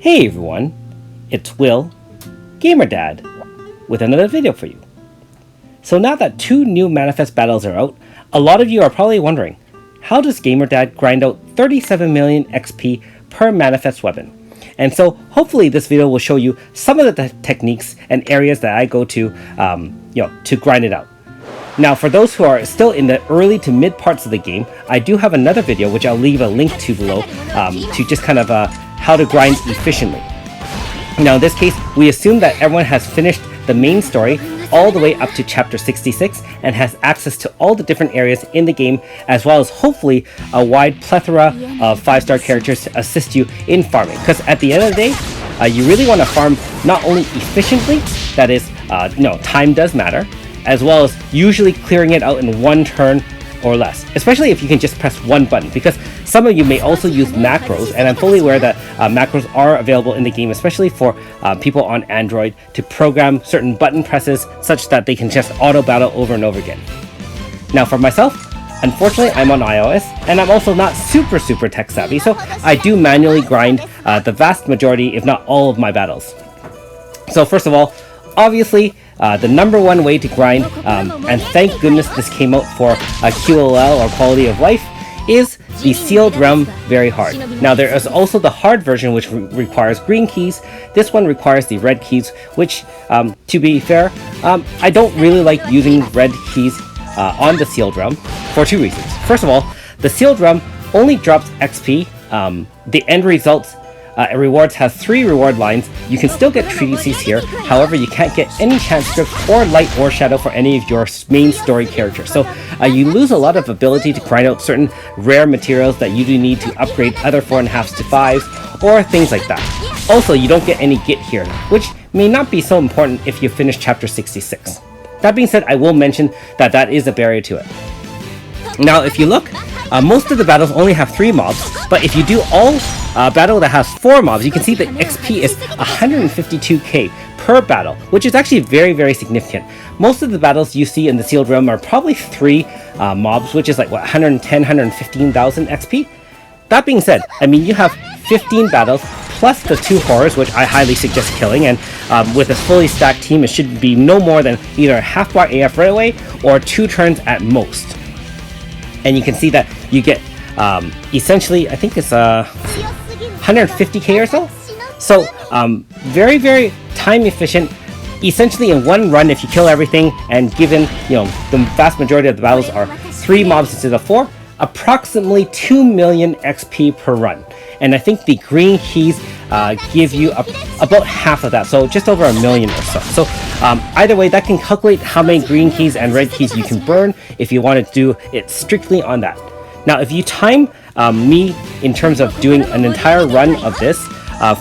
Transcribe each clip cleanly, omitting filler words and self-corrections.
Hey everyone, it's Will, Gamer Dad, with another video for you. So now that 2 new Manifest battles are out, a lot of you are probably wondering, how does Gamer Dad grind out 37 million XP per Manifest weapon? And so hopefully this video will show you some of the techniques and areas that I go to, to grind it out. Now for those who are still in the early to mid parts of the game, I do have another video which I'll leave a link to below to just kind of how to grind efficiently. Now in this case, we assume that everyone has finished the main story all the way up to chapter 66 and has access to all the different areas in the game, as well as hopefully a wide plethora of 5-star characters to assist you in farming. Because at the end of the day, you really want to farm not only efficiently, that is, time does matter, as well as usually clearing it out in 1 turn or less, especially if you can just press 1 button, because some of you may also use macros, and I'm fully aware that macros are available in the game, especially for people on Android, to program certain button presses such that they can just auto battle over and over again. Now for myself, unfortunately I'm on iOS and I'm also not super tech savvy, so I do manually grind the vast majority, if not all, of my battles. So first of all, obviously the #1 way to grind, and thank goodness this came out for QOL or quality of life, is the sealed realm very hard. Now there is also the hard version which requires green keys. This one requires the red keys, which to be fair, I don't really like using red keys on the sealed realm for 2 reasons. First of all, the sealed realm only drops XP. The end results rewards has 3 reward lines. You can still get treatises here, however you can't get any chance script or light or shadow for any of your main story characters. So you lose a lot of ability to grind out certain rare materials that you do need to upgrade other 4.5s to 5s or things like that. Also, you don't get any Git here, which may not be so important if you finish chapter 66. That being said, I will mention that that is a barrier to it. Now if you look, most of the battles only have 3 mobs, but if you do all battle that has 4 mobs, you can see the XP is 152k per battle, which is actually very significant. Most of the battles you see in the sealed realm are probably 3 mobs, which is like what, 110, 115,000 XP. That being said, I mean, you have 15 battles plus the 2 horrors, which I highly suggest killing, and with a fully stacked team, it should be no more than either a half bar AF right away or 2 turns at most. And you can see that you get essentially, I think it's 150k or so. So very time efficient. Essentially in 1 run, if you kill everything, and given the vast majority of the battles are 3 mobs instead of 4, approximately 2 million XP per run. And I think the green keys give you about half of that, so just over 1 million or so. So either way, that can calculate how many green keys and red keys you can burn if you want to do it strictly on that. Now if you time me in terms of doing an entire run of this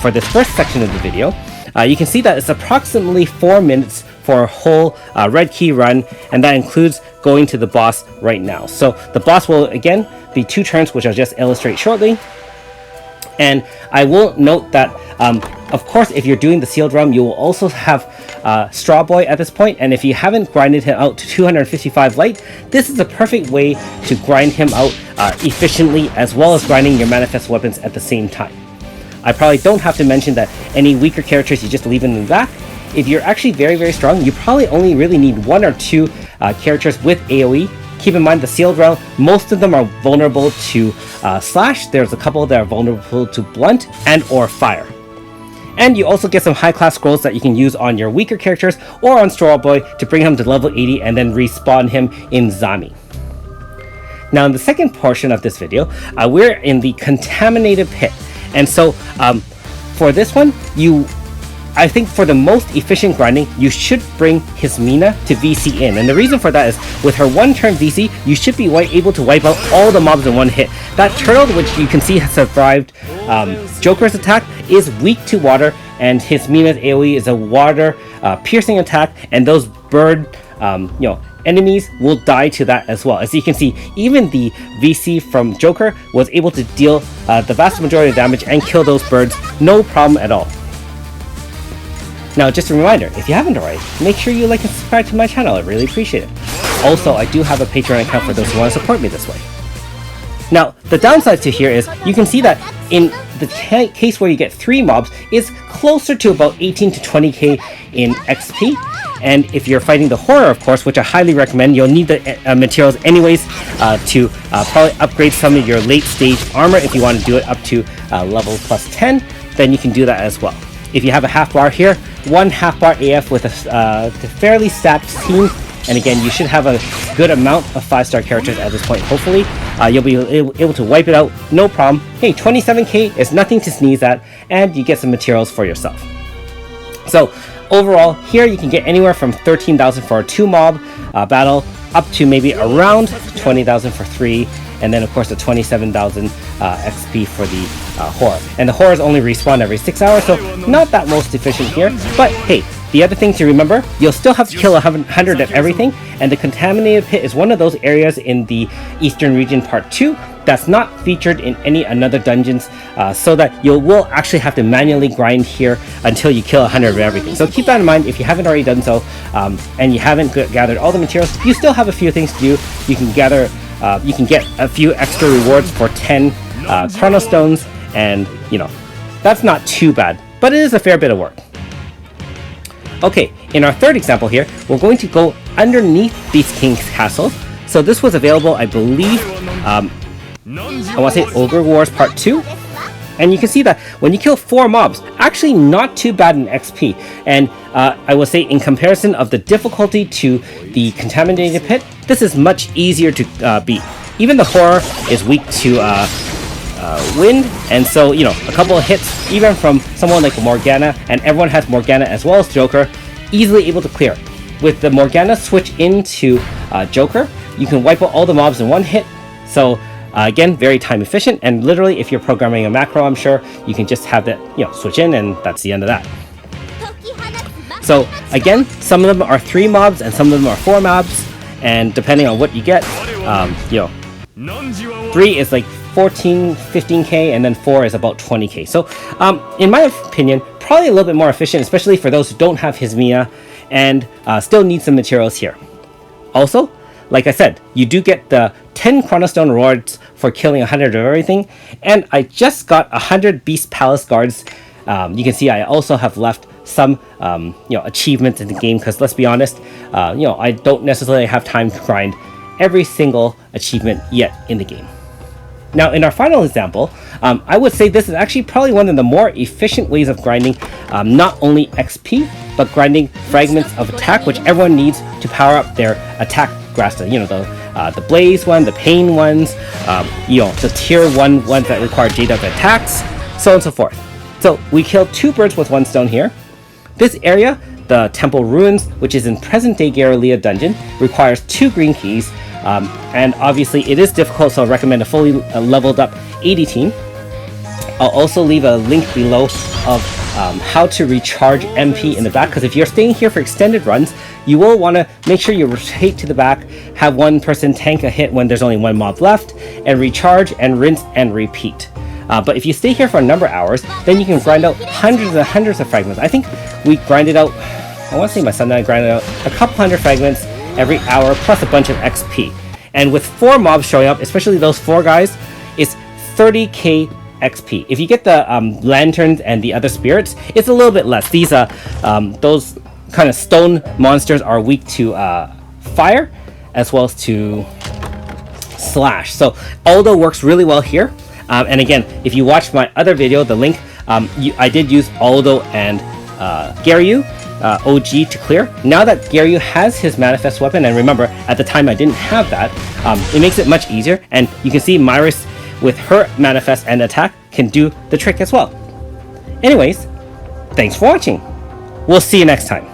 for this first section of the video, you can see that it's approximately 4 minutes for a whole red key run, and that includes going to the boss right now. So the boss will again be 2 turns, which I'll just illustrate shortly. And I will note that, of course, if you're doing the sealed realm, you will also have Straw Boy at this point, and if you haven't grinded him out to 255 light, this is a perfect way to grind him out efficiently, as well as grinding your manifest weapons at the same time. I probably don't have to mention that any weaker characters, you just leave them in the back. If you're actually very strong, you probably only really need 1 or 2 characters with AoE. Keep in mind the sealed realm, most of them are vulnerable to slash. There's a couple that are vulnerable to blunt and or fire. And you also get some high class scrolls that you can use on your weaker characters or on Straw Boy to bring him to level 80 and then respawn him in Zami. Now in the second portion of this video, we're in the contaminated pit. And so for this one, I think for the most efficient grinding, you should bring Hismina to VC in. And the reason for that is, with her 1 turn VC, you should be able to wipe out all the mobs in 1 hit. That turtle, which you can see has survived Joker's attack, is weak to water, and Hismina's AoE is a water piercing attack, and those bird enemies will die to that as well. As you can see, even the VC from Joker was able to deal the vast majority of damage and kill those birds, no problem at all. Now just a reminder, if you haven't already, make sure you like and subscribe to my channel, I really appreciate it. Also, I do have a Patreon account for those who want to support me this way. Now, the downside to here is you can see that in the case where you get 3 mobs, it's closer to about 18 to 20k in XP. And if you're fighting the horror, of course, which I highly recommend, you'll need the materials anyways to probably upgrade some of your late stage armor. If you want to do it up to level plus 10, then you can do that as well. If you have a half bar here, 1 half bar AF with a fairly stacked team. And again, you should have a good amount of 5-star characters at this point, hopefully. You'll be able to wipe it out, no problem. Hey, 27k is nothing to sneeze at, and you get some materials for yourself. So, overall, here you can get anywhere from 13,000 for a 2-mob battle, up to maybe around 20,000 for 3, and then of course the 27,000 XP for the horror. And the horrors only respawn every 6 hours, so not that most efficient here, but hey, the other thing to remember, you'll still have to kill 100 of everything, and the Contaminated Pit is one of those areas in the Eastern Region Part 2 that's not featured in any another dungeons, so that you will actually have to manually grind here until you kill 100 of everything. So keep that in mind if you haven't already done so, and you haven't gathered all the materials. You still have a few things to do. You can gather, you can get a few extra rewards for 10 Chronostones, and you know, that's not too bad, but it is a fair bit of work. Okay, in our third example here, we're going to go underneath these king's castles. So this was available, I believe, I want to say Ogre Wars Part 2. And you can see that when you kill 4 mobs, actually not too bad in XP. And I will say in comparison of the difficulty to the Contaminated Pit, this is much easier to beat. Even the horror is weak to wind, and so, you know, a couple of hits, even from someone like Morgana, and everyone has Morgana as well as Joker, easily able to clear. With the Morgana switch into Joker, you can wipe out all the mobs in one hit, so again, very time efficient, and literally if you're programming a macro, I'm sure, you can just have that, you know, switch in, and that's the end of that. So again, some of them are 3 mobs, and some of them are 4 mobs, and depending on what you get, you know, 3 is like 14, 15k, and then 4 is about 20k. So in my opinion, probably a little bit more efficient, especially for those who don't have Hismia and still need some materials here. Also, like I said, you do get the 10 Chronostone rewards for killing 100 of everything, and I just got 100 Beast Palace Guards. You can see I also have left some you know, achievements in the game, because let's be honest, you know, I don't necessarily have time to grind every single achievement yet in the game. Now, in our final example, I would say this is actually probably one of the more efficient ways of grinding not only XP, but grinding fragments of attack, which everyone needs to power up their attack grasta. You know, the Blaze one, the Pain ones, you know, the Tier 1 ones that require Jade of attacks, so on and so forth. So we killed 2 birds with 1 stone here. This area, the Temple Ruins, which is in present-day Garrelia dungeon, requires 2 green keys, and obviously it is difficult, so I recommend a fully leveled up 80 team. I'll also leave a link below of how to recharge MP in the back, because if you're staying here for extended runs, you will want to make sure you rotate to the back, have one person tank a hit when there's only 1 mob left, and recharge and rinse and repeat. But if you stay here for a number of hours, then you can grind out hundreds and hundreds of fragments. I think we grinded out, I want to say my son and I grinded out a couple hundred fragments every hour, plus a bunch of XP. And with 4 mobs showing up, especially those 4 guys, it's 30k XP. If you get the lanterns and the other spirits, it's a little bit less. These those kind of stone monsters are weak to fire, as well as to slash. So Aldo works really well here. And again, if you watch my other video, the link, I did use Aldo and Garyu OG to clear. Now that Garyu has his manifest weapon, and remember, at the time I didn't have that, it makes it much easier, and you can see Myris with her manifest and attack can do the trick as well. Anyways, thanks for watching. We'll see you next time.